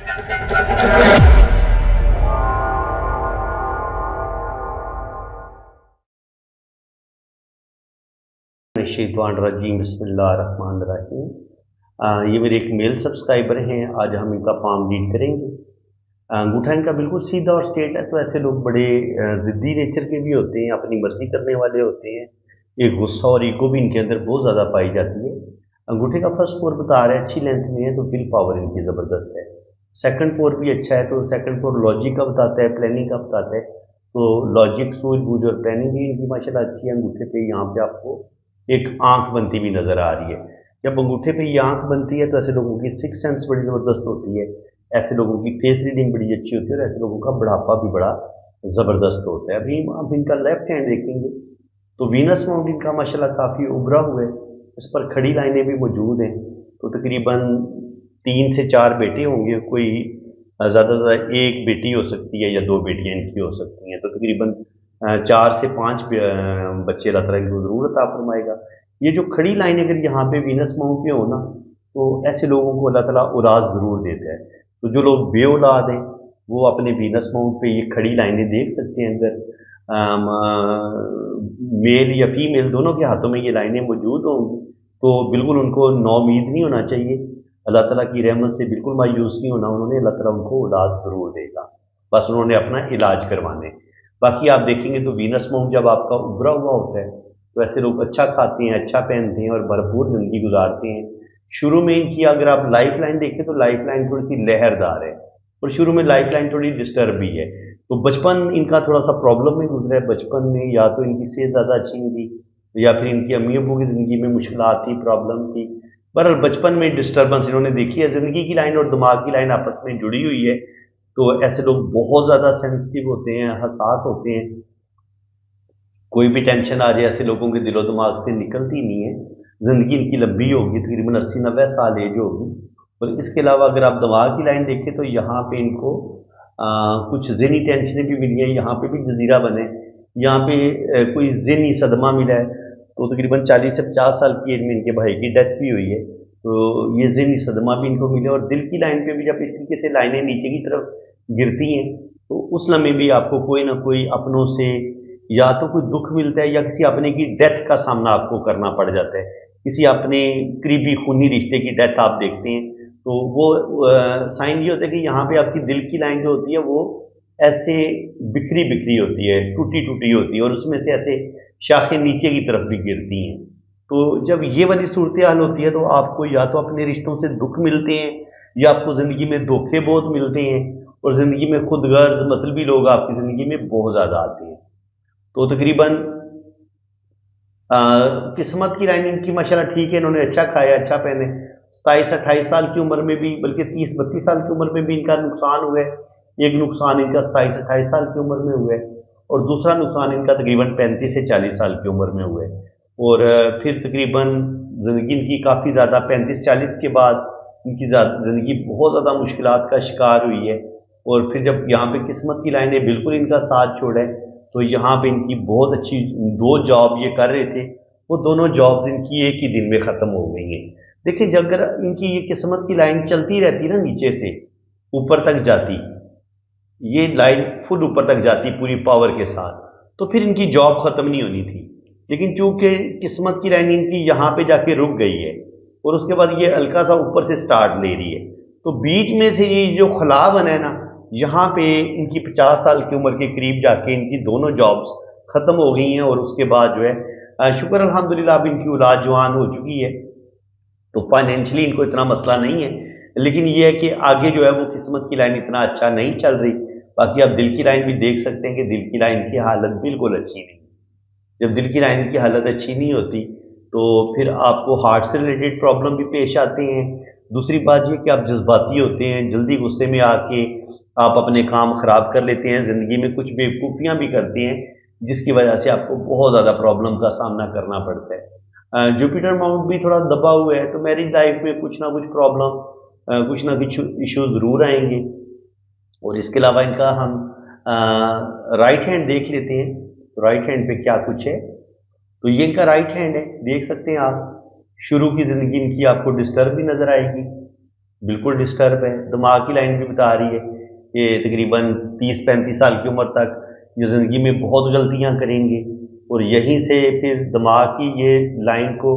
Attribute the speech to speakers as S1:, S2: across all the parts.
S1: शैतानिर्रजीम बिस्मिल्लाहिर्रहमानिर्रहीम। ये मेरे एक मेल सब्सक्राइबर हैं, आज हम इनका पाम रीड करेंगे। अंगूठा इनका बिल्कुल सीधा और स्ट्रेट है, तो ऐसे लोग बड़े ज़िद्दी नेचर के भी होते हैं, अपनी मर्जी करने वाले होते हैं। एक गुस्सा और ईगो भी इनके अंदर बहुत ज़्यादा पाई जाती है। अंगूठे का फर्स्ट फोर बता रहा है अच्छी लेंथ में है, तो विल पावर इनकी ज़बरदस्त है। सेकंड फोर भी अच्छा है, तो सेकंड फोर लॉजिक का बताता है, प्लानिंग का बताता है। तो लॉजिक, सूझबूझ और प्लानिंग भी इनकी माशाल्लाह अच्छी है। अंगूठे पे यहाँ पे आपको एक आंख बनती भी नजर आ रही है। जब अंगूठे पे ये आंख बनती है तो ऐसे लोगों की सिक्स सेंस बड़ी ज़बरदस्त होती है, ऐसे लोगों की फेस रीडिंग बड़ी अच्छी होती है और ऐसे लोगों का बुढ़ापा भी बड़ा ज़बरदस्त होता है। अभी अब इनका लेफ्ट हैंड देखेंगे तो वीनस माउंट इनका माशाल्लाह काफ़ी उभरा हुआ है, इस पर खड़ी लाइनें भी मौजूद हैं। तो तकरीबन 3 से 4 बेटे होंगे, कोई ज़्यादा से ज़्यादा एक बेटी हो सकती है या 2 बेटियाँ इनकी हो सकती हैं। तो तकरीबन 4 से 5 बच्चे अल्लाह ताला इनको ज़रूर अता फरमाएगा। ये जो खड़ी लाइन अगर यहाँ पे वीनस माउंट पे हो ना, तो ऐसे लोगों को अल्लाह ताला औलाद ज़रूर देता है। तो जो लोग बे औलाद हैं वो अपने वीनस माउंट पे ये खड़ी लाइनें देख सकते हैं। अगर मेल या फीमेल दोनों के हाथों में ये लाइनें मौजूद होंगी तो बिल्कुल उनको नौमीद नहीं होना चाहिए, अल्लाह ताला की रहमत से बिल्कुल मायूस नहीं होना उन्होंने, अल्लाह ताला उनको औलाद ज़रूर देगा, बस उन्होंने अपना इलाज करवाने। बाकी आप देखेंगे तो वीनस माउंट जब आपका उभरा हुआ होता है तो ऐसे लोग अच्छा खाते हैं, अच्छा पहनते हैं और भरपूर ज़िंदगी गुजारते हैं। शुरू में इनकी अगर आप लाइफ लाइन देखें तो लाइफ लाइन थोड़ी सी लहरदार है और शुरू में लाइफ लाइन थोड़ी डिस्टर्ब भी है। तो बचपन इनका थोड़ा सा प्रॉब्लम में गुजरा है। बचपन में या तो इनकी सेहत ज़्यादा अच्छी नहीं थी या फिर इनकी अम्मी अब्बू की ज़िंदगी में मुश्किलात थी, प्रॉब्लम थी। बहरहाल बचपन में डिस्टर्बेंस इन्होंने देखी है। ज़िंदगी की लाइन और दिमाग की लाइन आपस में जुड़ी हुई है, तो ऐसे लोग बहुत ज़्यादा सेंसिटिव होते हैं, हसास होते हैं। कोई भी टेंशन आ जाए ऐसे लोगों के दिलो दिमाग से निकलती नहीं है। ज़िंदगी इनकी लंबी होगी, तकरीबन 80-90 साल एज होगी। और इसके अलावा अगर आप दिमाग की लाइन देखें तो यहाँ पे इनको कुछ ज़हनी टेंशनें भी मिली हैं, यहाँ पे भी जजीरा बने, यहाँ पे कोई ज़हनी सदमा मिला है। तो तकरीबन 40 से 50 साल की एज में इनके भाई की डेथ भी हुई है, तो ये ज़हनी सदमा भी इनको मिला। और दिल की लाइन पे भी जब इस तरीके से लाइनें नीचे की तरफ गिरती हैं तो उस लम्हे भी आपको कोई ना कोई अपनों से या तो कोई दुख मिलता है या किसी अपने की डेथ का सामना आपको करना पड़ जाता है। किसी अपने करीबी खूनी रिश्ते की डेथ आप देखते हैं तो वो साइन ये होता है कि यहाँ पे आपकी दिल की लाइन जो होती है वो ऐसे बिखरी बिखरी होती है, टूटी टूटी होती है और उसमें से ऐसे शाखें नीचे की तरफ भी गिरती हैं। तो जब ये वाली सूरत हाल होती है तो आपको या तो अपने रिश्तों से दुख मिलते हैं या आपको ज़िंदगी में धोखे बहुत मिलते हैं और ज़िंदगी में खुद गर्ज मतलबी लोग आपकी ज़िंदगी में बहुत ज़्यादा आते हैं। तो तकरीबन किस्मत की लाइन इनकी माशाल्लाह ठीक है, इन्होंने अच्छा खाया, अच्छा पहने। 27-28 साल की उम्र में भी, बल्कि 30-32 साल की उम्र में भी इनका नुकसान हुआ है। एक नुकसान इनका 27-28 साल की उम्र में हुआ है और दूसरा नुकसान इनका तकरीबन 35 से 40 साल की उम्र में हुआ है। और फिर तकरीबन ज़िंदगी इनकी काफ़ी ज़्यादा 35-40 के बाद इनकी ज़िंदगी बहुत ज़्यादा मुश्किलात का शिकार हुई है। और फिर जब यहाँ पे किस्मत की लाइन ने बिल्कुल इनका साथ छोड़ा है तो यहाँ पे इनकी बहुत अच्छी 2 जॉब ये कर रहे थे, वो दोनों जॉब्स इनकी एक ही दिन में ख़त्म हो गई हैं। देखिए जब अगर इनकी ये किस्मत की लाइन चलती रहती ना नीचे से ऊपर तक जाती, ये लाइन फुल ऊपर तक जाती पूरी पावर के साथ, तो फिर इनकी जॉब ख़त्म नहीं होनी थी। लेकिन चूंकि किस्मत की लाइन इनकी यहाँ पे जाके रुक गई है और उसके बाद ये हल्का सा ऊपर से स्टार्ट ले रही है, तो बीच में से ये जो खला बना है ना, यहाँ पे इनकी 50 साल की उम्र के करीब जाके इनकी दोनों जॉब्स ख़त्म हो गई हैं। और उसके बाद जो है शुक्र अल्हम्दुलिल्लाह अब इनकी औलाद जवान हो चुकी है, तो फाइनेंशियली इनको इतना मसला नहीं है। लेकिन ये है कि आगे जो है वो किस्मत की लाइन इतना अच्छा नहीं चल रही। बाकी आप दिल की लाइन भी देख सकते हैं कि दिल की लाइन की हालत बिल्कुल अच्छी नहीं। जब दिल की लाइन की हालत अच्छी नहीं होती तो फिर आपको हार्ट से रिलेटेड प्रॉब्लम भी पेश आते हैं। दूसरी बात ये कि आप जज्बाती होते हैं, जल्दी गुस्से में आके आप अपने काम ख़राब कर लेते हैं, ज़िंदगी में कुछ बेवकूफ़ियाँ भी करते हैं जिसकी वजह से आपको बहुत ज़्यादा प्रॉब्लम का सामना करना पड़ता है। जुपिटर माउंट भी थोड़ा दबा हुआ है, तो मैरिज लाइफ में कुछ ना कुछ प्रॉब्लम, कुछ ना कुछ इशू ज़रूर आएंगे। और इसके अलावा इनका हम राइट हैंड देख लेते हैं, तो राइट हैंड पे क्या कुछ है। तो ये इनका राइट हैंड है, देख सकते हैं आप। शुरू की ज़िंदगी इनकी आपको डिस्टर्ब भी नज़र आएगी, बिल्कुल डिस्टर्ब है। दिमाग की लाइन भी बता रही है कि तकरीबन 30-35 साल की उम्र तक ये ज़िंदगी में बहुत गलतियां करेंगे, और यहीं से फिर दिमाग की ये लाइन को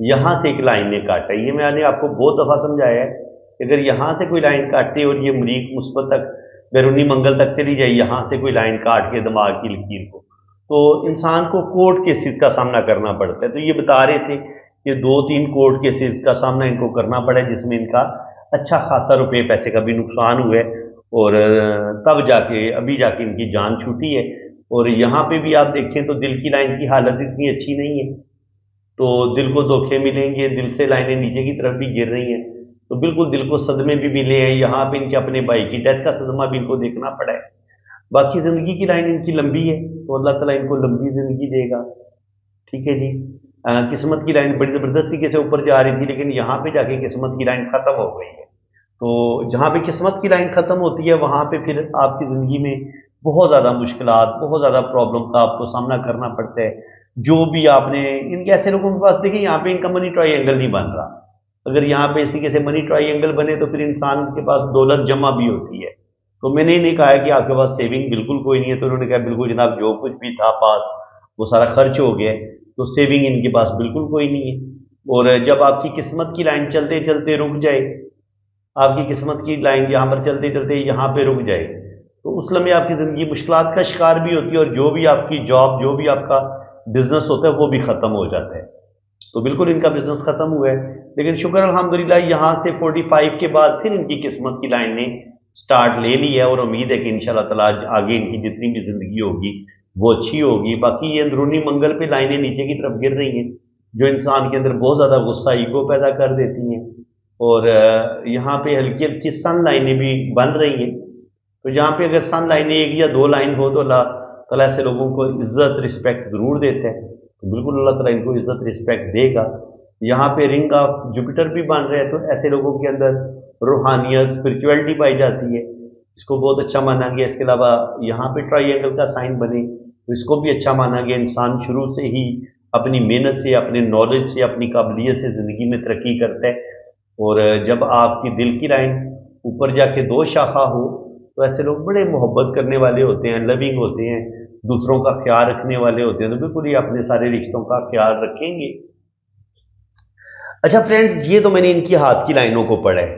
S1: यहाँ से एक लाइन ने काटा है। ये मैंने आपको बहुत दफ़ा समझाया है कि अगर यहाँ से कोई लाइन काटे और ये मरीख मुस्बत तक बैरूनी मंगल तक चली जाए, यहाँ से कोई लाइन काट के दिमाग की लकीर को, तो इंसान को कोर्ट केसेस का सामना करना पड़ता है। तो ये बता रहे थे कि 2-3 कोर्ट केसेस का सामना इनको करना पड़ा है, जिसमें इनका अच्छा खासा रुपये पैसे का भी नुकसान हुआ है, और तब जाके अभी जाके इनकी जान छूटी है। और यहाँ पे भी आप देखें तो दिल की लाइन की हालत इतनी अच्छी नहीं है, तो दिल को धोखे मिलेंगे, दिल से लाइनें नीचे की तरफ भी गिर रही हैं, तो बिल्कुल दिल को सदमे भी मिले हैं। यहाँ पे इनके अपने भाई की डेथ का सदमा भी इनको देखना पड़ा है। बाकी ज़िंदगी की लाइन इनकी लंबी है, तो अल्लाह ताला इनको लंबी ज़िंदगी देगा। ठीक है जी। किस्मत की लाइन बड़ी ज़बरदस्ती के से ऊपर जा रही थी, लेकिन यहाँ पे जाके किस्मत की लाइन ख़त्म हो गई है। तो जहाँ पे किस्मत की लाइन ख़त्म होती है, वहाँ पे फिर आपकी ज़िंदगी में बहुत ज़्यादा मुश्किलात, बहुत ज़्यादा प्रॉब्लम का आपको सामना करना पड़ता है। जो भी आपने इनके ऐसे लोगों के पास देखिए, यहाँ पे इनका मनी ट्रायंगल नहीं बन रहा। अगर यहाँ पे इस तरीके से मनी ट्रायंगल बने तो फिर इंसान के पास दौलत जमा भी होती है। तो मैंने ही नहीं कहा है कि आपके पास सेविंग बिल्कुल कोई नहीं है, तो उन्होंने कहा बिल्कुल जनाब, जो कुछ भी था पास वो सारा खर्च हो गया है, तो सेविंग इनके पास बिल्कुल कोई नहीं है। और जब आपकी किस्मत की लाइन चलते चलते रुक जाए, आपकी किस्मत की लाइन यहाँ पर चलते चलते यहाँ पे रुक जाए, तो उस लम्हे आपकी ज़िंदगी मुश्किलात का शिकार भी होती है, और जो भी आपकी जॉब, जो भी आपका बिजनेस होता है, वो भी ख़त्म हो जाता है। तो बिल्कुल इनका बिजनेस ख़त्म हुआ है, लेकिन शुक्र अल्हम्दुलिल्लाह यहाँ से 45 के बाद फिर इनकी किस्मत की लाइन ने स्टार्ट ले ली है, और उम्मीद है कि इंशाल्लाह ताला आगे इनकी जितनी भी ज़िंदगी होगी वो अच्छी होगी। बाकी ये अंदरूनी मंगल पे लाइनें नीचे की तरफ गिर रही हैं, जो इंसान के अंदर बहुत ज़्यादा गुस्सा, ईगो पैदा कर देती हैं, और यहाँ पे हल्की हल्की सन लाइनें भी बन रही हैं। तो यहाँ पे अगर सन लाइनें 1 या 2 लाइन हो तो अल्लाह ताला ऐसे लोगों को इज्जत रिस्पेक्ट ज़रूर देते हैं, तो बिल्कुल अल्लाह ताला इनको इज्जत रिस्पेक्ट देगा। यहाँ पे रिंग ऑफ जुपिटर भी बन रहे हैं, तो ऐसे लोगों के अंदर रूहानियत, स्पिरिचुअलिटी पाई जाती है, इसको बहुत अच्छा माना गया। इसके अलावा यहाँ पे ट्राइंगल का साइन बने, तो इसको भी अच्छा माना गया। इंसान शुरू से ही अपनी मेहनत से, अपने नॉलेज से, अपनी काबिलियत से ज़िंदगी में तरक्की करता है, और जब आपकी दिल की लाइन ऊपर जाके 2 शाखा हो, तो ऐसे लोग बड़े मोहब्बत करने वाले होते हैं, लविंग होते हैं, दूसरों का ख्याल रखने वाले होते हैं, तो बिल्कुल ये अपने सारे रिश्तों का ख्याल रखेंगे। अच्छा फ्रेंड्स, ये तो मैंने इनकी हाथ की लाइनों को पढ़ा है,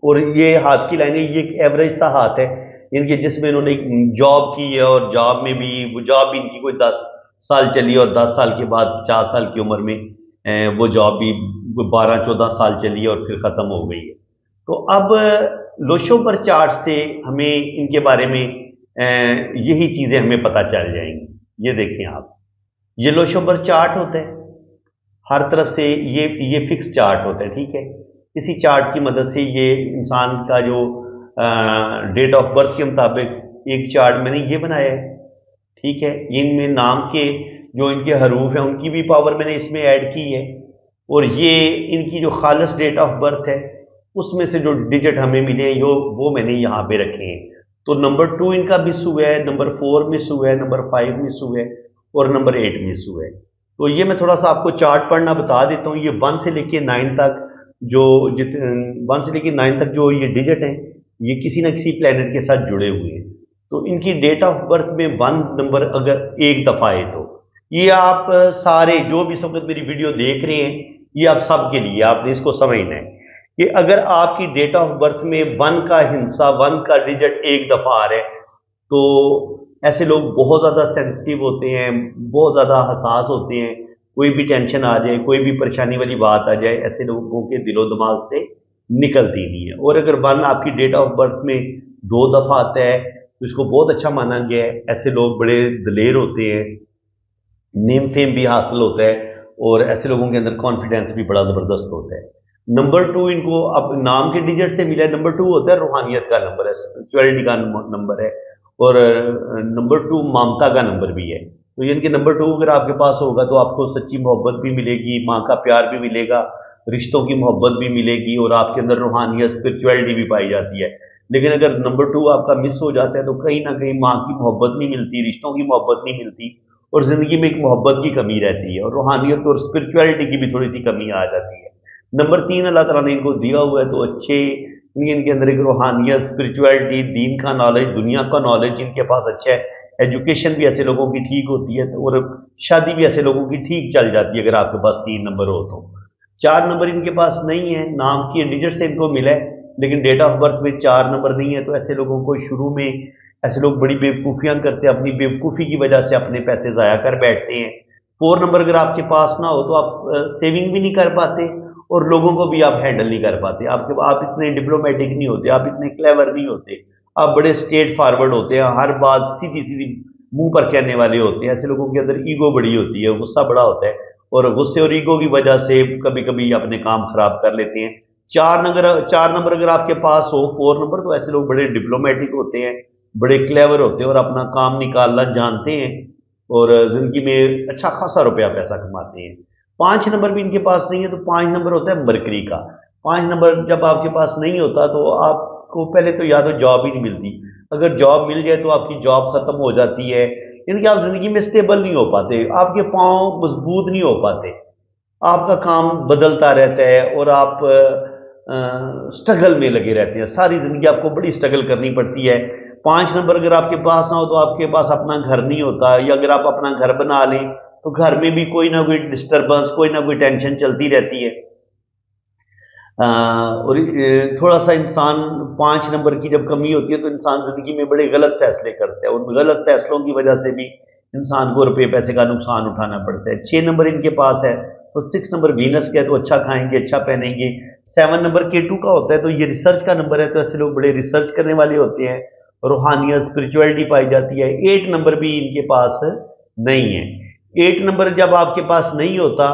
S1: और ये हाथ की लाइनें, ये एक एवरेज सा हाथ है इनके, जिसमें इन्होंने जॉब की है, और जॉब में भी वो जॉब भी इनकी कोई 10 साल चली, और 10 साल के बाद 50 साल की उम्र में वो जॉब भी 12-14 साल चली और फिर ख़त्म हो गई है। तो अब लोशोबर चार्ट से हमें इनके बारे में यही चीज़ें हमें पता चल जाएंगी। ये देखें आप, ये लोशोबर चार्ट होता है, हर तरफ से ये फिक्स चार्ट होता है, ठीक है। इसी चार्ट की मदद से ये इंसान का जो डेट ऑफ बर्थ के मुताबिक एक चार्ट मैंने ये बनाया है, ठीक है। इनमें नाम के जो इनके हरूफ हैं उनकी भी पावर मैंने इसमें ऐड की है, और ये इनकी जो खालिस डेट ऑफ बर्थ है उसमें से जो डिजिट हमें मिले हैं वो मैंने यहाँ पे रखे हैं। तो नंबर 2 इनका मिस हुआ है, नंबर 4 मिस हुआ है, नंबर 5 मिस हुआ है, और नंबर 8 मिस हुआ है। तो ये मैं थोड़ा सा आपको चार्ट पढ़ना बता देता हूँ। ये 1 से लेके 9 तक जो 1 से लेके 9 तक जो ये डिजिट हैं, ये किसी न किसी प्लेनेट के साथ जुड़े हुए हैं। तो इनकी डेट ऑफ बर्थ में 1 नंबर अगर एक दफ़ा है, तो ये आप सारे जो भी सब मेरी वीडियो देख रहे हैं, ये आप सब के लिए आपने इसको समझना है कि अगर आपकी डेट ऑफ बर्थ में 1 का हिस्सा, 1 का डिजिट एक दफ़ा आ रहा है, तो ऐसे लोग बहुत ज़्यादा सेंसिटिव होते हैं, बहुत ज़्यादा हसास होते हैं। कोई भी टेंशन आ जाए, कोई भी परेशानी वाली बात आ जाए, ऐसे लोगों के दिलो दिमाग से निकलती नहीं है। और अगर 1 आपकी डेट ऑफ बर्थ में 2 दफ़ा आता है, तो इसको बहुत अच्छा माना गया है। ऐसे लोग बड़े दलेर होते हैं, नेम फेम भी हासिल होता है, और ऐसे लोगों के अंदर कॉन्फिडेंस भी बड़ा ज़बरदस्त होता है। नंबर 2 इनको अब नाम के डिजिट से मिला है। नंबर 2 होता है रूहानियत का नंबर है, स्पिरिचुअलिटी का नंबर है, और नंबर 2 ममता का नंबर भी है। तो यानी कि नंबर 2 अगर आपके पास होगा तो आपको सच्ची मोहब्बत भी मिलेगी, माँ का प्यार भी मिलेगा, रिश्तों की मोहब्बत भी मिलेगी, और आपके अंदर रूहानियत, स्पिरिचुअलिटी भी पाई जाती है। लेकिन अगर नंबर 2 आपका मिस हो जाता है, तो कहीं ना कहीं माँ की मोहब्बत नहीं मिलती, रिश्तों की मोहब्बत नहीं मिलती, और ज़िंदगी में एक मोहब्बत की कमी रहती है, और रूहानियत और स्पिरिचुअलिटी की भी थोड़ी सी कमी आ जाती है। नंबर 3 अल्लाह ताला ने इनको दिया हुआ है, तो अच्छे इनके अंदर एक रूहानियत, स्पिरिचुअलिटी, दीन का नॉलेज, दुनिया का नॉलेज इनके पास अच्छा है। एजुकेशन भी ऐसे लोगों की ठीक होती है, और शादी भी ऐसे लोगों की ठीक चल जाती है अगर आपके पास 3 नंबर हो तो। 4 नंबर इनके पास नहीं है, नाम की डिजिट से इनको मिला है, लेकिन डेट ऑफ बर्थ में 4 नंबर नहीं है। तो ऐसे लोगों को शुरू में ऐसे लोग बड़ी बेवकूफ़ियाँ करते हैं, अपनी बेवकूफ़ी की वजह से अपने पैसे ज़ाया कर बैठते हैं। 4 नंबर अगर आपके पास ना हो तो आप सेविंग भी नहीं कर पाते, और लोगों को भी आप हैंडल नहीं कर पाते। आप इतने डिप्लोमेटिक नहीं होते, आप इतने क्लेवर नहीं होते, आप बड़े स्ट्रेट फॉरवर्ड होते हैं, हर बात सीधी सीधी मुंह पर कहने वाले होते हैं। ऐसे लोगों के अंदर ईगो बड़ी होती है, गुस्सा बड़ा होता है, और गुस्से और ईगो की वजह से कभी कभी अपने काम खराब कर लेते हैं। 4 नंबर अगर आपके पास हो, 4 नंबर, तो ऐसे लोग बड़े डिप्लोमेटिक होते हैं, बड़े क्लेवर होते हैं, और अपना काम निकालना जानते हैं, और जिंदगी में अच्छा खासा रुपया पैसा कमाते हैं। 5 नंबर भी इनके पास नहीं है, तो 5 नंबर होता है मरकरी का। 5 नंबर जब आपके पास नहीं होता तो आपको पहले तो या तो जॉब ही नहीं मिलती, अगर जॉब मिल जाए तो आपकी जॉब खत्म हो जाती है, यानी कि आप जिंदगी में स्टेबल नहीं हो पाते, आपके पांव मजबूत नहीं हो पाते, आपका काम बदलता रहता है, और आप स्ट्रगल में लगे रहते हैं। सारी जिंदगी आपको बड़ी स्ट्रगल करनी पड़ती है। 5 नंबर अगर आपके पास ना हो तो आपके पास अपना घर नहीं होता, या अगर आप अपना घर बना लें तो घर में भी कोई ना कोई डिस्टरबेंस, कोई ना कोई टेंशन चलती रहती है। और थोड़ा सा इंसान, 5 नंबर की जब कमी होती है तो इंसान जिंदगी में बड़े गलत फैसले करता है, उन गलत फैसलों की वजह से भी इंसान को रुपये पैसे का नुकसान उठाना पड़ता है। 6 नंबर इनके पास है, तो 6 नंबर वीनस का है, तो अच्छा खाएंगे, अच्छा पहनेंगे। 7 नंबर केटू का होता है, तो ये रिसर्च का नंबर है, तो ऐसे लोग बड़े रिसर्च करने वाले होते हैं, रूहानियत, स्पिरिचुअलिटी पाई जाती है। 8 नंबर भी इनके पास नहीं है। 8 नंबर जब आपके पास नहीं होता,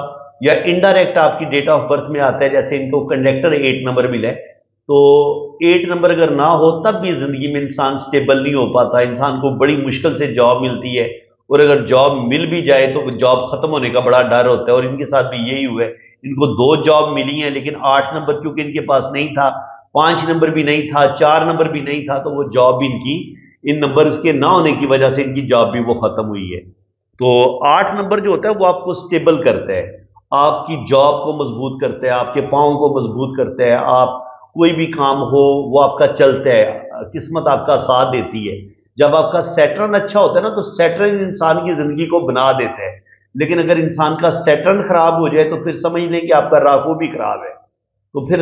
S1: या इनडायरेक्ट आपकी डेट ऑफ बर्थ में आता है, जैसे इनको कंडक्टर 8 नंबर मिले, तो 8 नंबर अगर ना हो तब भी जिंदगी में इंसान स्टेबल नहीं हो पाता, इंसान को बड़ी मुश्किल से जॉब मिलती है, और अगर जॉब मिल भी जाए तो जॉब खत्म होने का बड़ा डर होता है। और इनके साथ भी यही हुआ है, इनको 2 जॉब मिली हैं, लेकिन 8 नंबर क्योंकि इनके पास नहीं था, 5 नंबर भी नहीं था, 4 नंबर भी नहीं था, तो वो जॉब भी इनकी, इन नंबर के ना होने की वजह से इनकी जॉब भी वो खत्म हुई है। तो 8 नंबर जो होता है वो आपको स्टेबल करता है, आपकी जॉब को मजबूत करता है, आपके पाँव को मजबूत करता है, आप कोई भी काम हो वो आपका चलता है, किस्मत आपका साथ देती है। जब आपका सैटर्न अच्छा होता है ना, तो सैटर्न इंसान की जिंदगी को बना देता है, लेकिन अगर इंसान का सैटर्न खराब हो जाए तो फिर समझ लें कि आपका राहु भी खराब है। तो फिर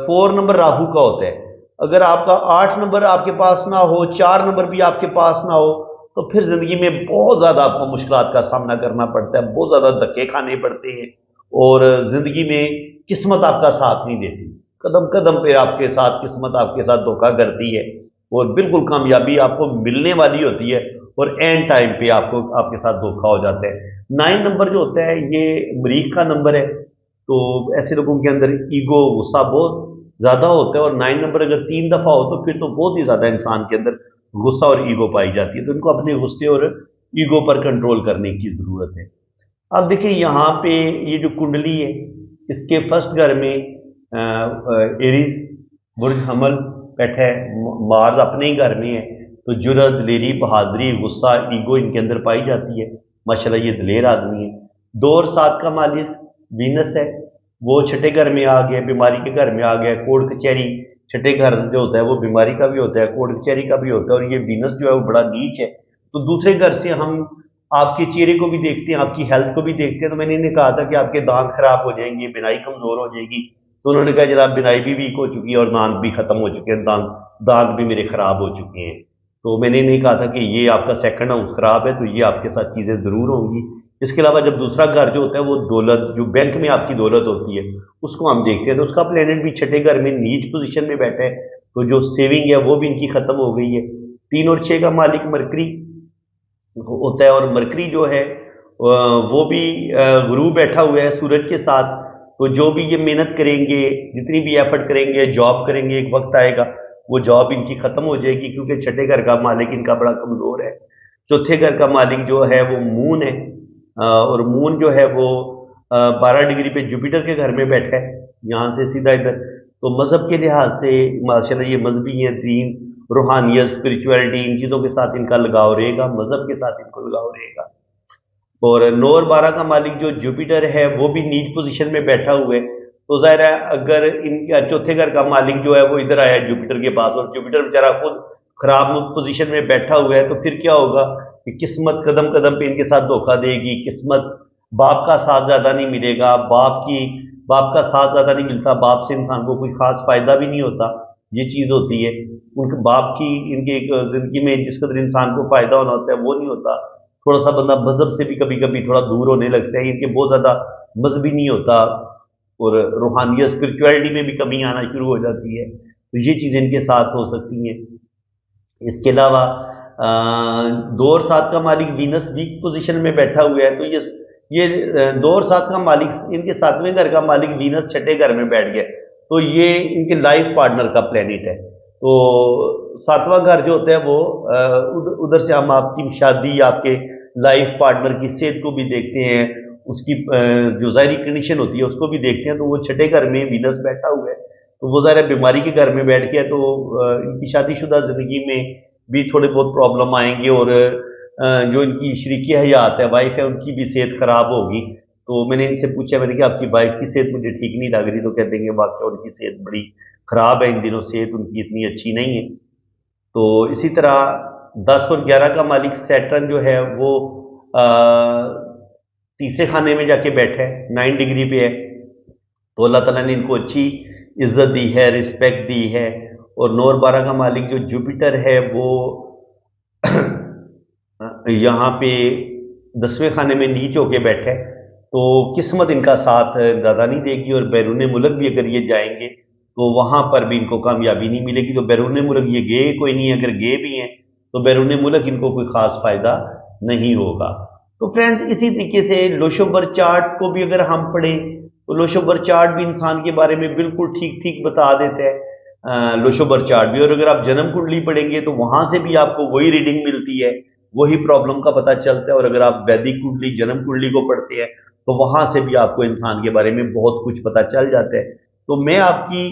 S1: 4 नंबर राहु का होता है। अगर आपका 8 नंबर आपके पास ना हो, 4 नंबर भी आपके पास ना हो, तो फिर जिंदगी में बहुत ज्यादा आपको मुश्किलात का सामना करना पड़ता है, बहुत ज्यादा धक्के खाने पड़ते हैं, और जिंदगी में किस्मत आपका साथ नहीं देती, कदम कदम पे आपके साथ किस्मत आपके साथ धोखा करती है, और बिल्कुल कामयाबी आपको मिलने वाली होती है, और एंड टाइम पे आपको आपके साथ धोखा हो जाता है। 9 नंबर जो होता है ये मरीख का नंबर है, तो ऐसे लोगों के अंदर ईगो, गुस्सा बहुत ज्यादा होता है, और 9 नंबर अगर 3 दफा हो तो फिर तो बहुत ही ज्यादा इंसान के अंदर गुस्सा और ईगो पाई जाती है। तो इनको अपने गुस्से और ईगो पर कंट्रोल करने की जरूरत है। अब देखिए यहाँ पे ये जो कुंडली है, इसके फर्स्ट घर में एरीज, बुर्ज हमल बैठा है, मार्स अपने ही घर में है, तो जुर्रत, दिलेरी, बहादुरी, गुस्सा, ईगो इनके अंदर पाई जाती है। माशाल्लाह ये दिलेर आदमी है। 2 और 7 का मालिक वीनस है, वो छठे घर में आ गया, बीमारी के घर में आ गया। कोर्ट कचहरी, छठे घर जो होता है वो बीमारी का भी होता है, कोर्ट कचहरी का भी होता है, और ये वीनस जो है वो बड़ा नीच है। तो दूसरे घर से हम आपके चेहरे को भी देखते हैं, आपकी हेल्थ को भी देखते हैं। तो मैंने इन्हें कहा था कि आपके दांत खराब हो जाएंगे, बिनाई कमजोर हो जाएगी, तो उन्होंने कहा जनाब बिनाई भी वीक हो चुकी है और दांत भी खत्म हो चुके हैं, दांत दांत भी मेरे खराब हो चुके हैं। तो मैंने इन्हें कहा था कि ये आपका सेकंड हाउस खराब है, तो ये आपके साथ चीजें जरूर होंगी। इसके अलावा जब दूसरा घर जो होता है वो दौलत, जो बैंक में आपकी दौलत होती है, उसको हम देखते हैं, तो उसका प्लेनेट भी छठे घर में नीच पोजीशन में बैठा है, तो जो सेविंग है वो भी इनकी खत्म हो गई है। 3 और 6 का मालिक मरकरी होता है, और मरकरी जो है वो भी गुरु बैठा हुआ है सूरज के साथ। तो जो भी ये मेहनत करेंगे, जितनी भी एफर्ट करेंगे, जॉब करेंगे, एक वक्त आएगा वो जॉब इनकी खत्म हो जाएगी, क्योंकि छठे घर का मालिक इनका बड़ा कमजोर है। चौथे घर का मालिक जो है वो मून है, और मून जो है वो 12 डिग्री पे जुपिटर के घर में बैठा है, यहाँ से सीधा इधर। तो मजहब के लिहाज से माशाल्लाह ये मजहबी हैं, दीन, रूहानियत, स्पिरिचुअलिटी, इन चीज़ों के साथ इनका लगाव रहेगा, मजहब के साथ इनको लगाव रहेगा। और 9 और 12 का मालिक जो जुपिटर है वो भी नीच पोजीशन में बैठा हुआ है, तो ज़ाहिर है अगर इनका चौथे घर का मालिक जो है वो इधर आया जुपिटर के पास, और जुपिटर बेचारा खुद खराब पोजीशन में बैठा हुआ है, तो फिर क्या होगा कि किस्मत कदम कदम पे इनके साथ धोखा देगी। किस्मत, बाप का साथ ज़्यादा नहीं मिलेगा, बाप का साथ ज़्यादा नहीं मिलता, बाप से इंसान को कोई खास फायदा भी नहीं होता। ये चीज़ होती है उनके बाप की, इनके ज़िंदगी में जिस कदर इंसान को फ़ायदा होना होता है वो नहीं होता। थोड़ा सा बंदा मजहब से भी कभी कभी थोड़ा दूर होने लगता है, इनके बहुत ज़्यादा मजहबी नहीं होता, और रूहानियत स्पिरिचुअलिटी में भी कमी आना शुरू हो जाती है। तो ये चीज़ें इनके साथ हो सकती हैं। इसके अलावा 2 और 7 का मालिक वीनस वीक पोजीशन में बैठा हुआ है, तो ये 2 और 7 का मालिक, इनके 7वें घर का मालिक वीनस छठे घर में बैठ गया, तो ये इनके लाइफ पार्टनर का प्लेनेट है। तो 7वां घर जो होता है वो उधर से हम आपकी शादी, आपके लाइफ पार्टनर की सेहत को भी देखते हैं, उसकी जो ज़ाहिरी कंडीशन होती है उसको भी देखते हैं। तो वो छठे घर में वीनस बैठा हुआ है, तो वो ज़रा बीमारी के घर में बैठ गया, तो इनकी शादीशुदा ज़िंदगी में भी थोड़े बहुत प्रॉब्लम आएंगे, और जो इनकी शरीकी हयात है, वाइफ है, उनकी भी सेहत ख़राब होगी। तो मैंने इनसे पूछा, मैंने कहा आपकी वाइफ की सेहत मुझे ठीक नहीं लग रही, तो कहते हैं कि वाकई उनकी सेहत बड़ी ख़राब है इन दिनों, सेहत उनकी इतनी अच्छी नहीं है। तो इसी तरह 10 और 11 का मालिक सैटर्न जो है वो तीसरे खाने में जाके बैठा है, 9 डिग्री पे है, तो अल्लाह ताला ने इनको अच्छी इज्जत दी है, रिस्पेक्ट दी है। और 9 और 12 का मालिक जो जुपिटर है वो यहाँ पे 10वें खाने में नीच होके बैठा है, तो किस्मत इनका साथ ज़्यादा नहीं देगी, और बैरून मुल्क भी अगर ये जाएंगे तो वहाँ पर भी इनको कामयाबी नहीं मिलेगी। तो बैरून मुल्क ये गए कोई नहीं, अगर गए भी हैं तो बैरून मुल्क इनको कोई ख़ास फ़ायदा नहीं होगा। तो फ्रेंड्स, इसी तरीके से लोशोबर चार्ट को भी अगर हम पढ़ें तो लोशोबर चार्ट भी इंसान के बारे में बिल्कुल ठीक ठीक बता देता है, लोशोबर चार्ट भी। और अगर आप जन्म कुंडली पढ़ेंगे तो वहाँ से भी आपको वही रीडिंग मिलती है, वही प्रॉब्लम का पता चलता है। और अगर आप वैदिक कुंडली, जन्म कुंडली को पढ़ते हैं तो वहाँ से भी आपको इंसान के बारे में बहुत कुछ पता चल जाता है। तो मैं आपकी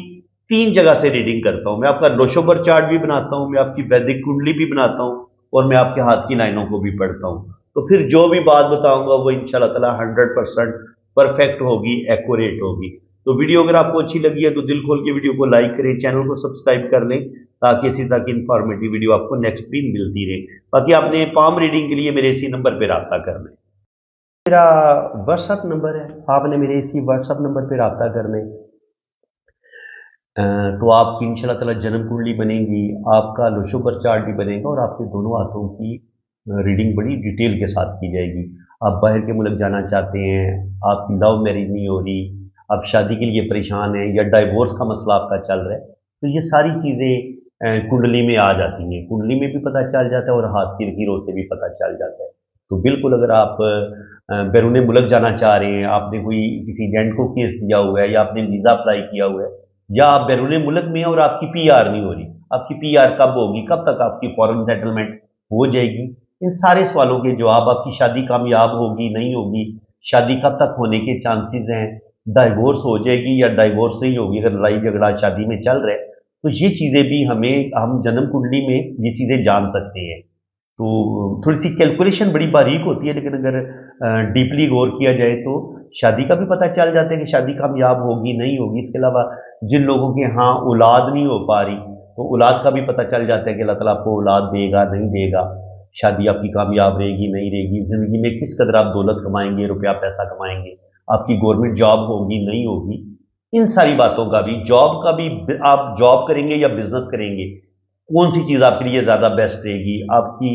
S1: 3 जगह से रीडिंग करता हूँ, मैं आपका लोशोबर चार्ट भी बनाता हूँ, मैं आपकी वैदिक कुंडली भी बनाता हूँ, और मैं आपके हाथ की लाइनों को भी पढ़ता हूँ। तो फिर जो भी बात बताऊंगा वो इंशाल्लाह ताला 100% परफेक्ट होगी, एक्यूरेट होगी। तो वीडियो अगर आपको अच्छी लगी है तो दिल खोल के वीडियो को लाइक करें, चैनल को सब्सक्राइब कर लें, ताकि इसी तरह की इंफॉर्मेटिव वीडियो आपको नेक्स्ट भी मिलती रहे। बाकी आपने पाम रीडिंग के लिए मेरे इसी नंबर पर रब्ता कर लें। मेरा व्हाट्सअप नंबर है, आपने मेरे इसी व्हाट्सअप नंबर पर रब्ता कर लें। तो आपकी इंशाल्लाह ताला जन्म कुंडली बनेगी, आपका लोशोबर चार्ट भी बनेगा, और आपके दोनों हाथों की रीडिंग बड़ी डिटेल के साथ की जाएगी। आप बाहर के मुल्क जाना चाहते हैं, आपकी लव मैरिज नहीं हो रही, आप शादी के लिए परेशान हैं, या डाइवोर्स का मसला आपका चल रहा है, तो ये सारी चीज़ें कुंडली में आ जाती हैं। कुंडली में भी पता चल जाता है और हाथ की लकीरों से भी पता चल जाता है। तो बिल्कुल अगर आप बैरून मुल्क जाना चाह रहे हैं, आपने कोई किसी एजेंट को केस दिया हुआ है, या आपने वीज़ा अप्लाई किया हुआ है, या आप बैरून मुल्क में हैं और आपकी पीआर नहीं हो रही, आपकी पीआर कब होगी, कब तक आपकी फॉरेन सेटलमेंट हो जाएगी, इन सारे सवालों के जवाब, आपकी शादी कामयाब होगी नहीं होगी, शादी कब तक होने के चांसेस हैं, डाइवोर्स हो जाएगी या डाइवोर्स नहीं होगी, अगर लड़ाई झगड़ा शादी में चल रहा है, तो ये चीज़ें भी हम जन्म कुंडली में ये चीज़ें जान सकते हैं। तो थोड़ी सी कैलकुलेशन बड़ी बारीक होती है, लेकिन अगर डीपली गौर किया जाए तो शादी का भी पता चल जाता है कि शादी कामयाब होगी नहीं होगी। इसके अलावा जिन लोगों के यहाँ औलाद नहीं हो पा रही, तो औलाद का भी पता चल जाता है कि अल्लाह ताला आपको औलाद देगा नहीं देगा, शादी आपकी कामयाब रहेगी नहीं रहेगी, ज़िंदगी में किस कदर आप दौलत कमाएंगे, रुपया पैसा कमाएंगे, आपकी गवर्नमेंट जॉब होगी नहीं होगी, इन सारी बातों का भी, जॉब का भी, आप जॉब करेंगे या बिजनेस करेंगे, कौन सी चीज़ आपके लिए ज़्यादा बेस्ट रहेगी, आपकी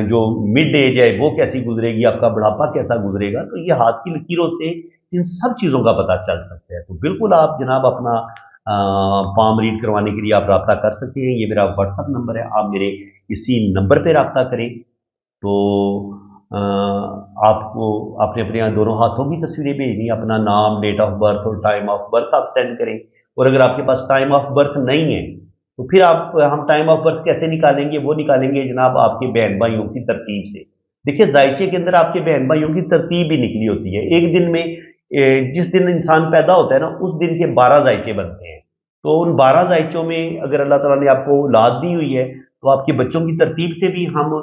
S1: जो मिड एज है वो कैसी गुजरेगी, आपका बुढ़ापा कैसा गुजरेगा, तो ये हाथ की लकीरों से इन सब चीज़ों का पता चल सकता है। तो बिल्कुल आप जनाब अपना पाम रीड करवाने के लिए आप रब्ता कर सकते हैं। ये मेरा व्हाट्सअप नंबर है, आप मेरे इसी नंबर पे रब्ता करें। तो आपको आपने अपने यहाँ दोनों हाथों की तस्वीरें भेजनी, अपना नाम, डेट ऑफ बर्थ और टाइम ऑफ बर्थ आप सेंड करें। और अगर आपके पास टाइम ऑफ बर्थ नहीं है तो फिर हम टाइम ऑफ बर्थ कैसे निकालेंगे, वो निकालेंगे जनाब आपके बहन भाइयों की तरतीब से। देखिए, जायचे के अंदर आपके बहन भाइयों की तरतीब भी निकली होती है। एक दिन में जिस दिन इंसान पैदा होता है ना, उस दिन के 12 जायचे बनते हैं। तो उन 12 जायचों में अगर अल्लाह ताला ने आपको औलाद दी हुई है तो आपके बच्चों की तरतीब से भी हम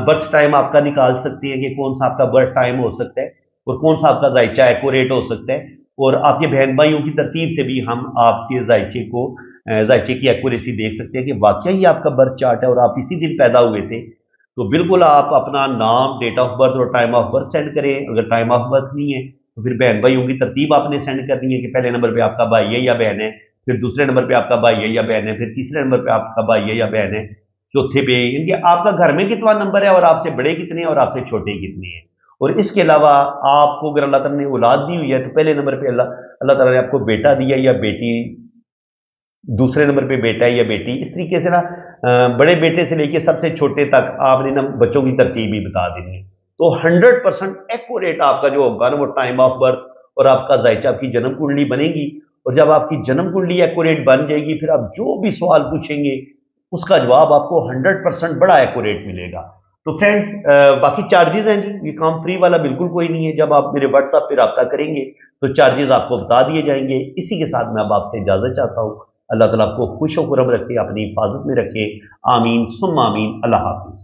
S1: बर्थ टाइम आपका निकाल सकते हैं कि कौन सा आपका बर्थ टाइम हो सकता है और कौन सा आपका जायचा एक्यूरेट हो सकता है। और आपके बहन भाइयों की तरतीब से भी हम आपके जायचे की एक्यूरेसी देख सकते हैं कि वाकई ही आपका बर्थ चार्ट है और आप इसी दिन पैदा हुए थे। तो बिल्कुल आप अपना नाम, डेट ऑफ बर्थ और टाइम ऑफ बर्थ सेंड करें। अगर टाइम ऑफ बर्थ नहीं है तो फिर बहन भाइयों की तरतीब आपने सेंड करनी है कि पहले नंबर पे आपका भाई है या बहन है, फिर दूसरे नंबर पे आपका भाई है या बहन है, फिर तीसरे नंबर पे आपका भाई है या बहन है, चौथे पे इनके आपका घर में कितना नंबर है और आपसे बड़े कितने हैं और आपसे छोटे कितने हैं। और इसके अलावा आपको अगर अल्लाह ताला ने औलाद दी हुई है तो पहले नंबर पे अल्लाह अल्लाह ताला ने आपको बेटा दिया या बेटी, दूसरे नंबर पे बेटा है या बेटी। इस तरीके से ना बड़े बेटे से लेके सबसे छोटे तक आपने ना बच्चों की तरतीब ही बता देनी है। तो 100% एक्यूरेट आपका जो होगा ना वो टाइम ऑफ बर्थ और आपका जायचा, आपकी जन्म कुंडली बनेगी। और जब आपकी जन्म कुंडली एक्यूरेट बन जाएगी फिर आप जो भी सवाल पूछेंगे उसका जवाब आपको 100% बड़ा एक्यूरेट मिलेगा। तो फ्रेंड्स, बाकी चार्जेस हैं जी, ये काम फ्री वाला बिल्कुल कोई नहीं है। जब आप मेरे व्हाट्सएप पे रब्ता करेंगे तो चार्जेस आपको बता दिए जाएंगे। इसी के साथ मैं अब आपसे इजाजत चाहता हूँ। अल्लाह ताला आपको खुश व खुरम रखे, अपनी हिफाजत में रखे। आमीन सुम्मा आमीन। अल्लाह हाफिज।